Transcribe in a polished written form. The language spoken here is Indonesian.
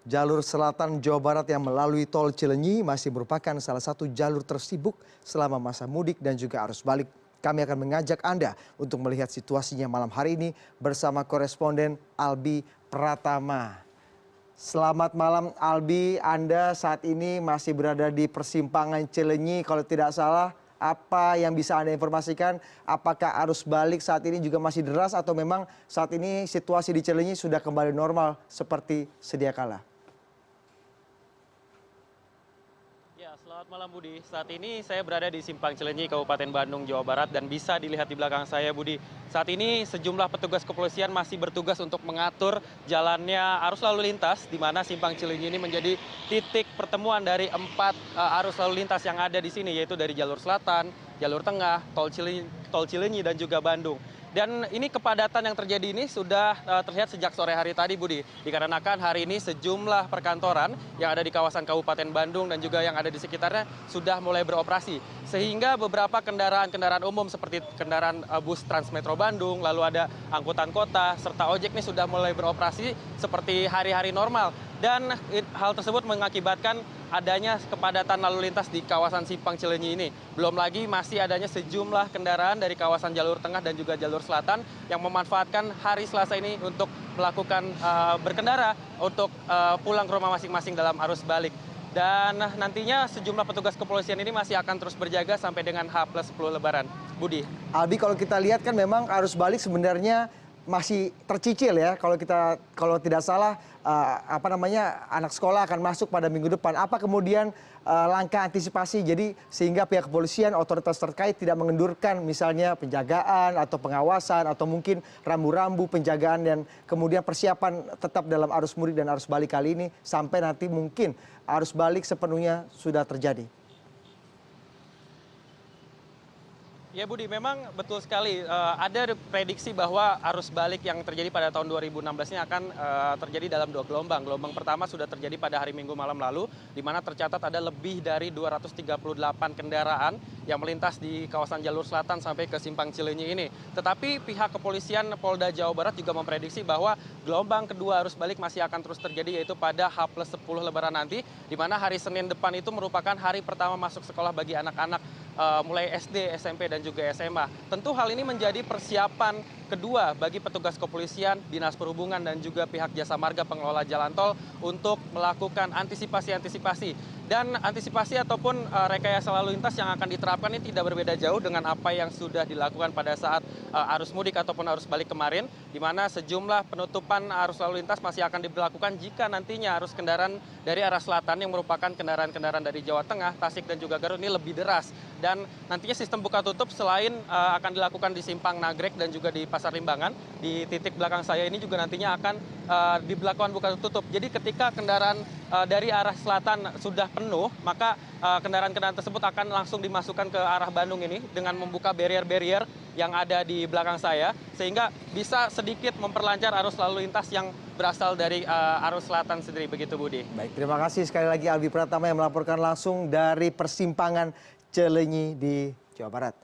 Jalur selatan Jawa Barat yang melalui tol Cileunyi masih merupakan salah satu jalur tersibuk selama masa mudik dan juga arus balik. Kami akan mengajak Anda untuk melihat situasinya malam hari ini bersama koresponden Albi Pratama. Selamat malam Albi, Anda saat ini masih berada di persimpangan Cileunyi kalau tidak salah. Apa yang bisa Anda informasikan? Apakah arus balik saat ini juga masih deras atau memang saat ini situasi di Cileunyi sudah kembali normal seperti sedia kala? Ya, selamat malam Budi. Saat ini saya berada di Simpang Cileunyi, Kabupaten Bandung, Jawa Barat, dan bisa dilihat di belakang saya, Budi. Saat ini sejumlah petugas kepolisian masih bertugas untuk mengatur jalannya arus lalu lintas, di mana Simpang Cileunyi ini menjadi titik pertemuan dari empat arus lalu lintas yang ada di sini, yaitu dari jalur selatan, jalur tengah, tol Cileunyi, dan juga Bandung. Dan ini kepadatan yang terjadi ini sudah terlihat sejak sore hari tadi, Budi. Dikarenakan hari ini sejumlah perkantoran yang ada di kawasan Kabupaten Bandung dan juga yang ada di sekitarnya sudah mulai beroperasi. Sehingga beberapa kendaraan umum seperti kendaraan bus Transmetro Bandung, lalu ada angkutan kota, serta ojek ini sudah mulai beroperasi seperti hari-hari normal. Dan hal tersebut mengakibatkan adanya kepadatan lalu lintas di kawasan Simpang Cileunyi ini. Belum lagi masih adanya sejumlah kendaraan dari kawasan jalur tengah dan juga jalur selatan yang memanfaatkan hari Selasa ini untuk melakukan berkendara untuk pulang ke rumah masing-masing dalam arus balik. Dan nantinya sejumlah petugas kepolisian ini masih akan terus berjaga sampai dengan H+10 Lebaran. Budi. Albi, kalau kita lihat kan memang arus balik sebenarnya masih tercicil ya, kalau tidak salah anak sekolah akan masuk pada minggu depan. Apa kemudian langkah antisipasi jadi sehingga pihak kepolisian, otoritas terkait tidak mengendurkan misalnya penjagaan atau pengawasan atau mungkin rambu-rambu penjagaan dan kemudian persiapan tetap dalam arus mudik dan arus balik kali ini sampai nanti mungkin arus balik sepenuhnya sudah terjadi? Ya Budi, memang betul sekali. Ada prediksi bahwa arus balik yang terjadi pada tahun 2016 ini akan terjadi dalam 2 gelombang. Gelombang pertama sudah terjadi pada hari Minggu malam lalu, di mana tercatat ada lebih dari 238 kendaraan yang melintas di kawasan jalur selatan sampai ke Simpang Cileunyi ini. Tetapi pihak kepolisian Polda Jawa Barat juga memprediksi bahwa gelombang kedua arus balik masih akan terus terjadi, yaitu pada H+10 Lebaran nanti, di mana hari Senin depan itu merupakan hari pertama masuk sekolah bagi anak-anak mulai SD, SMP, dan juga SMA. Tentu hal ini menjadi persiapan kedua bagi petugas kepolisian, Dinas Perhubungan, dan juga pihak Jasa Marga pengelola jalan tol untuk melakukan antisipasi-antisipasi. Dan antisipasi ataupun rekayasa lalu lintas yang akan diterapkan ini tidak berbeda jauh dengan apa yang sudah dilakukan pada saat arus mudik ataupun arus balik kemarin, di mana sejumlah penutupan arus lalu lintas masih akan diberlakukan jika nantinya arus kendaraan dari arah selatan yang merupakan kendaraan-kendaraan dari Jawa Tengah, Tasik, dan juga Garut ini lebih deras. Dan nantinya sistem buka tutup selain akan dilakukan di Simpang Nagrek dan juga di Pasar Limbangan, di titik belakang saya ini juga nantinya akan diberlakukan buka tutup. Jadi ketika kendaraan dari arah selatan sudah penuh, maka kendaraan-kendaraan tersebut akan langsung dimasukkan ke arah Bandung ini dengan membuka barrier-barrier yang ada di belakang saya, sehingga bisa sedikit memperlancar arus lalu lintas yang berasal dari arus selatan sendiri, begitu Budi. Baik, terima kasih sekali lagi Albi Pratama yang melaporkan langsung dari persimpangan Cileunyi di Jawa Barat.